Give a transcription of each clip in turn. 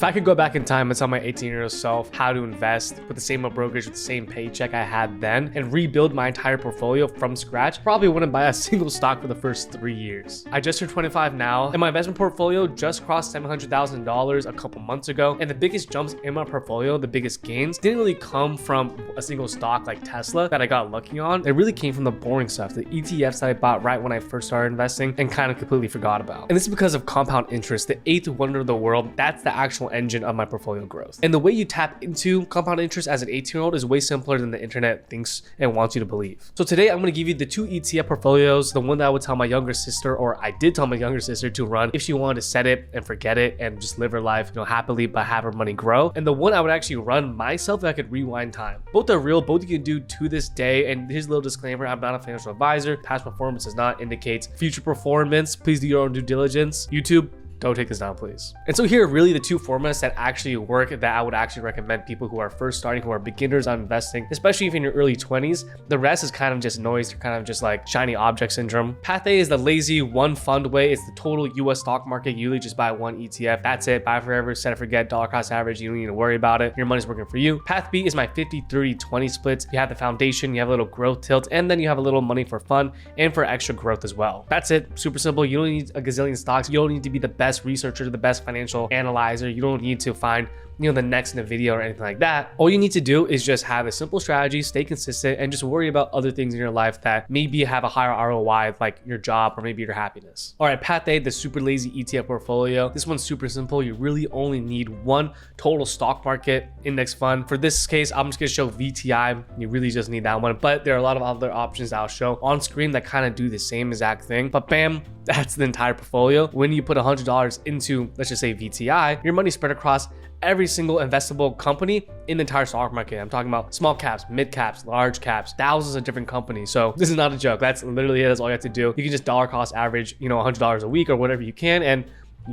If I could go back in time and tell my 18-year-old self how to invest with the same brokerage, with the same paycheck I had then, and rebuild my entire portfolio from scratch, probably wouldn't buy a single stock for the first 3 years. I just turned 25 now, and my investment portfolio just crossed $700,000 a couple months ago. And the biggest jumps in my portfolio, the biggest gains, didn't really come from a single stock like Tesla that I got lucky on. It really came from the boring stuff, the ETFs that I bought right when I first started investing and kind of completely forgot about. And this is because of compound interest, the eighth wonder of the world. That's the actual engine of my portfolio growth. And the way you tap into compound interest as an 18-year-old is way simpler than the internet thinks and wants you to believe. So today I'm going to give you the 2 ETF portfolios, the one that I would tell my younger sister, or I did tell my younger sister to run if she wanted to set it and forget it and just live her life, happily, but have her money grow. And the one I would actually run myself if I could rewind time. Both are real, both you can do to this day. And here's a little disclaimer, I'm not a financial advisor. Past performance does not indicate future performance. Please do your own due diligence. YouTube, don't take this down, please. And so here are really the 2 formats that actually work that I would actually recommend people who are first starting, who are beginners on investing, especially if in your early 20s. The rest is kind of just noise. They're kind of just like shiny object syndrome. Path A is the lazy one fund way. It's the total US stock market. You usually just buy one ETF. That's it. Buy forever, set it, forget, dollar cost average. You don't need to worry about it. Your money's working for you. Path B is my 50-30-20 splits. You have the foundation, you have a little growth tilt, and then you have a little money for fun and for extra growth as well. That's it. Super simple. You don't need a gazillion stocks. You don't need to be the best researcher, the best financial analyzer. You don't need to find the next Nvidia or anything like that. All you need to do is just have a simple strategy, stay consistent, and just worry about other things in your life that maybe have a higher ROI, like your job or maybe your happiness. All right, Path A, the super lazy ETF portfolio. This one's super simple. You really only need one total stock market index fund. For this case, I'm just gonna show VTI. You really just need that one, but there are a lot of other options that I'll show on screen that kind of do the same exact thing. But bam, that's the entire portfolio. When you put $100 into, let's just say VTI, your money's spread across every single investable company in the entire stock market. I'm talking about small caps, mid caps, large caps, thousands of different companies. So this is not a joke. That's literally it. That's all you have to do. You can just dollar cost average, $100 a week or whatever you can, and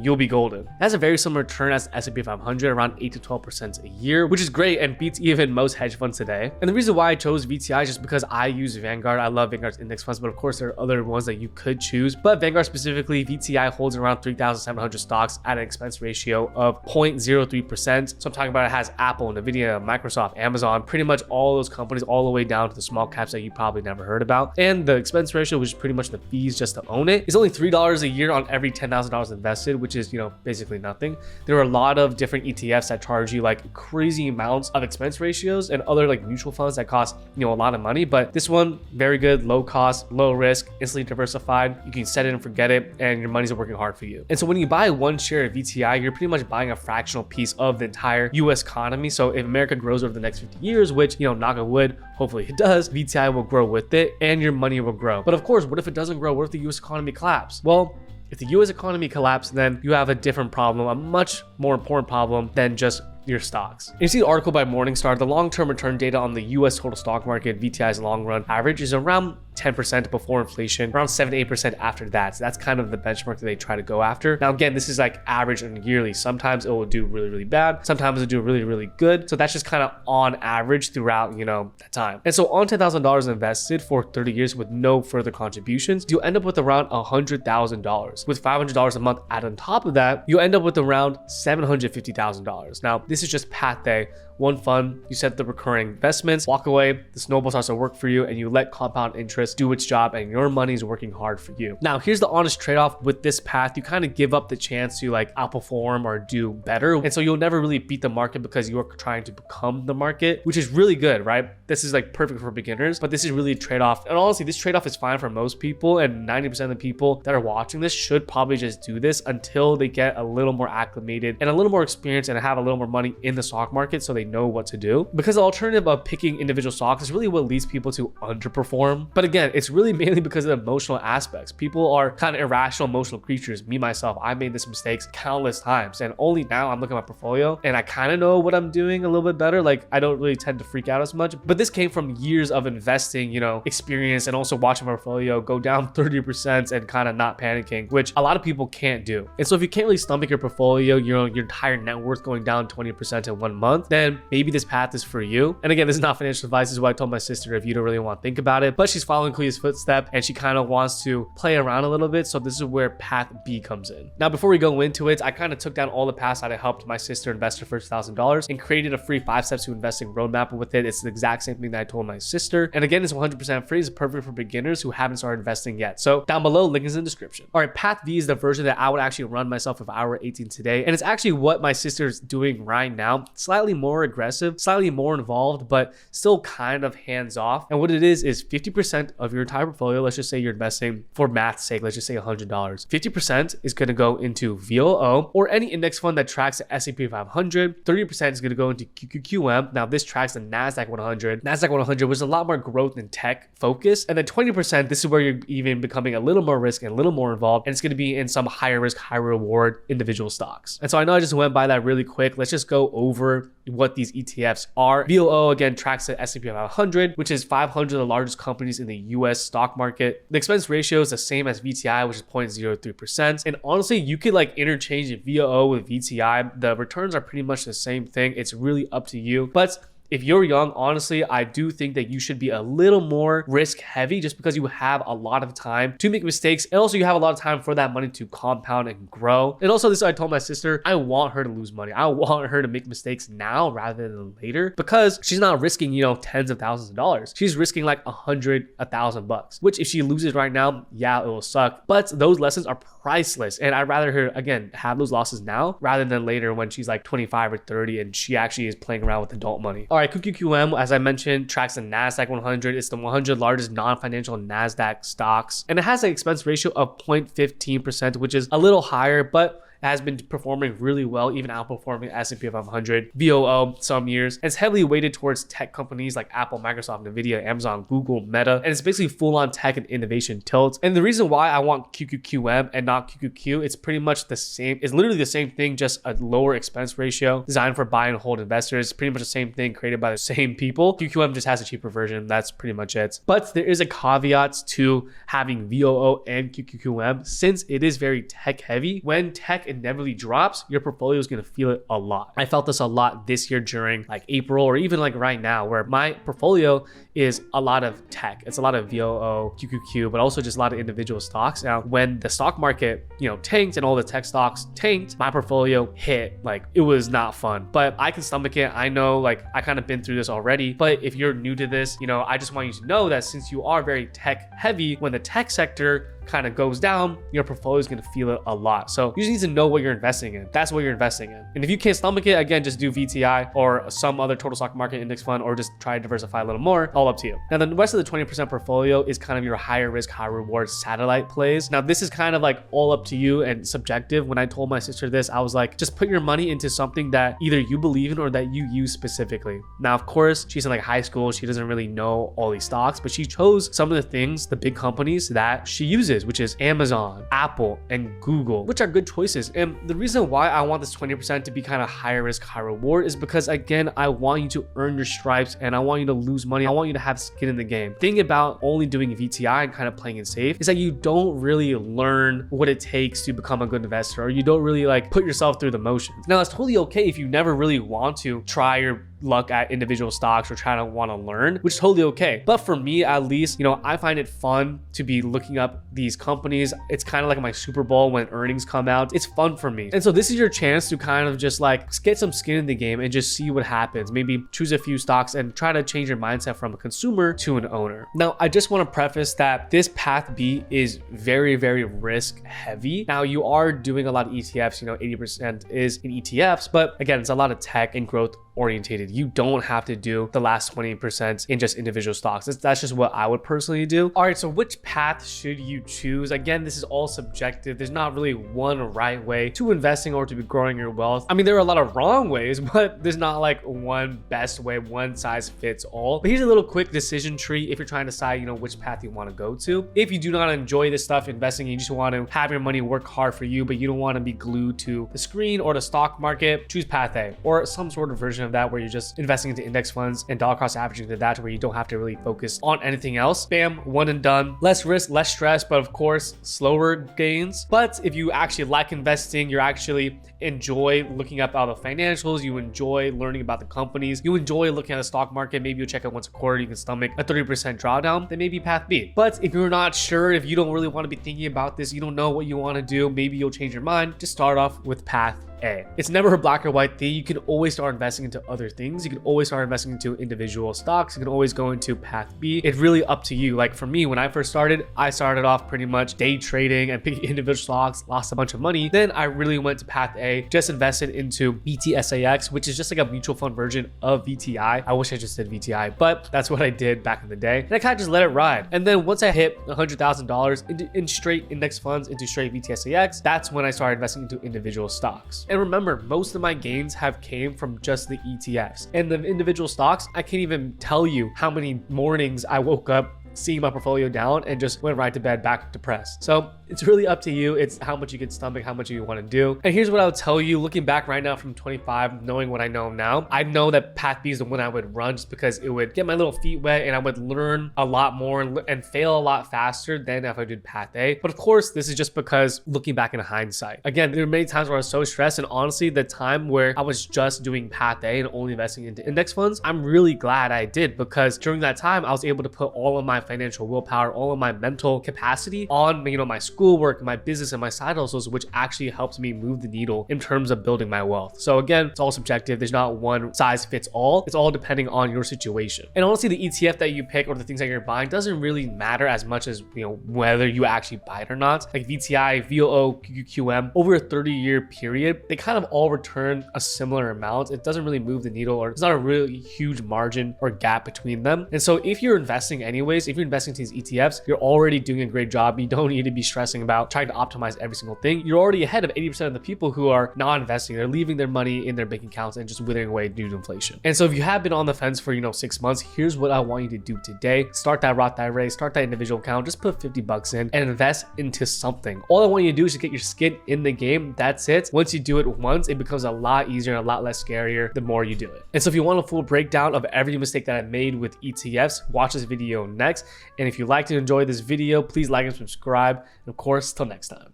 you'll be golden. That's a very similar return as S&P 500, around 8 to 12% a year, which is great and beats even most hedge funds today. And the reason why I chose VTI is just because I use Vanguard. I love Vanguard's index funds, but of course there are other ones that you could choose. But Vanguard specifically, VTI holds around 3,700 stocks at an expense ratio of 0.03%. So I'm talking about it has Apple, Nvidia, Microsoft, Amazon, pretty much all those companies, all the way down to the small caps that you probably never heard about. And the expense ratio, which is pretty much the fees just to own it, is only $3 a year on every $10,000 invested, which is, basically nothing. There are a lot of different ETFs that charge you like crazy amounts of expense ratios and other like mutual funds that cost, a lot of money. But this one, very good, low cost, low risk, instantly diversified. You can set it and forget it, and your money's working hard for you. And so when you buy one share of VTI, you're pretty much buying a fractional piece of the entire US economy. So if America grows over the next 50 years, which, knock on wood, hopefully it does, VTI will grow with it and your money will grow. But of course, what if it doesn't grow? What if the US economy collapses? Well, if the US economy collapses, then you have a different problem, a much more important problem than just your stocks. You see the article by Morningstar, the long-term return data on the US total stock market, VTI's long run average is around 10% before inflation, around 7 to 8% after that. So that's kind of the benchmark that they try to go after. Now, again, this is like average and yearly. Sometimes it will do really, really bad. Sometimes it'll do really, really good. So that's just kind of on average throughout, that time. And so on $10,000 invested for 30 years with no further contributions, you end up with around $100,000. With $500 a month added on top of that, you end up with around $750,000. Now, this is just Path A. One fund, you set the recurring investments, walk away, the snowball starts to work for you, and you let compound interest do its job, and your money is working hard for you. Now, here's the honest trade-off with this path. You kind of give up the chance to like outperform or do better. And so you'll never really beat the market because you're trying to become the market, which is really good, right? This is like perfect for beginners, but this is really a trade-off. And honestly, this trade-off is fine for most people, and 90% of the people that are watching this should probably just do this until they get a little more acclimated and a little more experience and have a little more money in the stock market so they know what to do. Because the alternative of picking individual stocks is really what leads people to underperform. But again, it's really mainly because of the emotional aspects. People are kind of irrational emotional creatures. Me, myself, I made this mistakes countless times, and only now I'm looking at my portfolio and I kind of know what I'm doing a little bit better. Like, I don't really tend to freak out as much, but this came from years of investing, experience, and also watching my portfolio go down 30% and kind of not panicking, which a lot of people can't do. And so if you can't really stomach your portfolio, your entire net worth going down 20%, 30% in 1 month, then maybe this path is for you. And again, this is not financial advice. This is what I told my sister if you don't really want to think about it. But she's following Clea's footstep and she kind of wants to play around a little bit. So this is where path B comes in. Now, before we go into it, I kind of took down all the paths that I helped my sister invest her first $1,000 and created a free 5 steps to investing roadmap with it. It's the exact same thing that I told my sister. And again, it's 100% free. It's perfect for beginners who haven't started investing yet. So down below, link is in the description. All right, path V is the version that I would actually run myself if I were 18 today. And it's actually what my sister's doing right now. Slightly more aggressive, slightly more involved, but still kind of hands off. And what it is 50% of your entire portfolio. Let's just say you're investing, for math's sake, let's just say $100. 50% is going to go into VOO or any index fund that tracks the S&P 500. 30% is going to go into QQQM. Now this tracks the NASDAQ 100. NASDAQ 100 was a lot more growth and tech focused. And then 20%, this is where you're even becoming a little more risk and a little more involved. And it's going to be in some higher risk, high reward individual stocks. And so I know I just went by that really quick. Let's just go over what these ETFs are. VOO again tracks the S&P 500, which is 500 of the largest companies in the US stock market. The expense ratio is the same as VTI, which is 0.03%. And honestly, you could like interchange VOO with VTI. The returns are pretty much the same thing. It's really up to you. But if you're young, honestly, I do think that you should be a little more risk heavy just because you have a lot of time to make mistakes. And also you have a lot of time for that money to compound and grow. And also this, I told my sister, I want her to lose money. I want her to make mistakes now rather than later because she's not risking, tens of thousands of dollars. She's risking like $1,000, which if she loses right now, yeah, it will suck. But those lessons are priceless. And I'd rather her, again, have those losses now rather than later when she's like 25 or 30 and she actually is playing around with adult money. All right, QQQM, as I mentioned, tracks the NASDAQ 100. It's the 100 largest non-financial NASDAQ stocks. And it has an expense ratio of 0.15%, which is a little higher, but has been performing really well, even outperforming S&P 500, VOO some years. And it's heavily weighted towards tech companies like Apple, Microsoft, Nvidia, Amazon, Google, Meta. And it's basically full-on tech and innovation tilt. And the reason why I want QQQM and not QQQ, it's pretty much the same. It's literally the same thing, just a lower expense ratio designed for buy and hold investors. Pretty much the same thing created by the same people. QQM just has a cheaper version. That's pretty much it. But there is a caveat to having VOO and QQQM since it is very tech heavy. When tech inevitably drops, your portfolio is going to feel it a lot. I felt this a lot this year during like April or even like right now where my portfolio is a lot of tech. It's a lot of VOO, QQQ, but also just a lot of individual stocks. Now, when the stock market, tanked and all the tech stocks tanked, my portfolio hit. Like it was not fun, but I can stomach it. I know like I kind of been through this already, but if you're new to this, I just want you to know that since you are very tech heavy, when the tech sector kind of goes down, your portfolio is going to feel it a lot. So you just need to know what you're investing in. That's what you're investing in. And if you can't stomach it, again, just do VTI or some other total stock market index fund, or just try to diversify a little more. All up to you. Now, the rest of the 20% portfolio is kind of your higher risk, high reward satellite plays. Now, this is kind of like all up to you and subjective. When I told my sister this, I was like, just put your money into something that either you believe in or that you use specifically. Now, of course, she's in like high school. She doesn't really know all these stocks, but she chose some of the things, the big companies that she uses, which is Amazon, Apple, and Google, which are good choices. And the reason why I want this 20% to be kind of higher risk, high reward is because, again, I want you to earn your stripes and I want you to lose money. I want you to have skin in the game. The thing about only doing VTI and kind of playing it safe is that you don't really learn what it takes to become a good investor, or you don't really like put yourself through the motions. Now, it's totally okay if you never really want to try your luck at individual stocks or try to want to learn, which is totally okay. But for me, at least, I find it fun to be looking up these companies. It's kind of like my Super Bowl when earnings come out. It's fun for me. And so this is your chance to kind of just like get some skin in the game and just see what happens. Maybe choose a few stocks and try to change your mindset from a consumer to an owner. Now, I just want to preface that this path B is very, very risk heavy. Now, you are doing a lot of ETFs, 80% is in ETFs, but again, it's a lot of tech and growth orientated. You don't have to do the last 20% in just individual stocks. That's just what I would personally do. All right, so which path should you choose? Again, this is all subjective. There's not really one right way to investing or to be growing your wealth. I mean, there are a lot of wrong ways, but there's not like one best way, one size fits all. But here's a little quick decision tree if you're trying to decide, which path you want to go to. If you do not enjoy this stuff, investing, and you just want to have your money work hard for you, but you don't want to be glued to the screen or the stock market, choose path A or some sort of version of that where you're just investing into index funds and dollar cost averaging to that, where you don't have to really focus on anything else. Bam, one and done. Less risk, less stress, but of course, slower gains. But if you actually like investing, you're actually enjoy looking up all the financials, you enjoy learning about the companies, you enjoy looking at the stock market, maybe you check out once a quarter, you can stomach a 30% drawdown, then maybe path B. But if you're not sure, if you don't really want to be thinking about this, you don't know what you want to do, maybe you'll change your mind, just start off with path A. It's never a black or white thing. You can always start investing into other things. You can always start investing into individual stocks. You can always go into path B. It's really up to you. Like for me, when I first started, I started off pretty much day trading and picking individual stocks, lost a bunch of money. Then I really went to path A, just invested into VTSAX, which is just like a mutual fund version of VTI. I wish I just did VTI, but that's what I did back in the day. And I kind of just let it ride. And then once I hit $100,000 in straight index funds, into straight VTSAX, that's when I started investing into individual stocks. And remember, most of my gains have came from just the ETFs. And the individual stocks, I can't even tell you how many mornings I woke up seeing my portfolio down and just went right to bed back depressed. So it's really up to you. It's how much you can stomach, how much you want to do. And here's what I would tell you, looking back right now from 25, knowing what I know now, I know that path B is the one I would run just because it would get my little feet wet and I would learn a lot more and fail a lot faster than if I did path A. But of course, this is just because looking back in hindsight. Again, there were many times where I was so stressed, and honestly, the time where I was just doing path A and only investing into index funds, I'm really glad I did, because during that time, I was able to put all of my financial willpower, all of my mental capacity on, my schoolwork, my business, and my side hustles, which actually helps me move the needle in terms of building my wealth. So again, it's all subjective. There's not one size fits all. It's all depending on your situation. And honestly, the ETF that you pick or the things that you're buying doesn't really matter as much as, whether you actually buy it or not. Like VTI, VOO, QQM, over a 30-year period, they kind of all return a similar amount. It doesn't really move the needle, or it's not a really huge margin or gap between them. And so if you're investing anyways, if you're investing to these ETFs, you're already doing a great job. You don't need to be stressing about trying to optimize every single thing. You're already ahead of 80% of the people who are not investing. They're leaving their money in their bank accounts and just withering away due to inflation. And so if you have been on the fence for 6 months, here's what I want you to do today. Start that Roth IRA, start that individual account, just put 50 bucks in and invest into something. All I want you to do is just get your skin in the game. That's it. Once you do it once, it becomes a lot easier and a lot less scarier the more you do it. And so if you want a full breakdown of every mistake that I made with ETFs, watch this video next. And if you like to enjoy this video, please like and subscribe. And of course, till next time.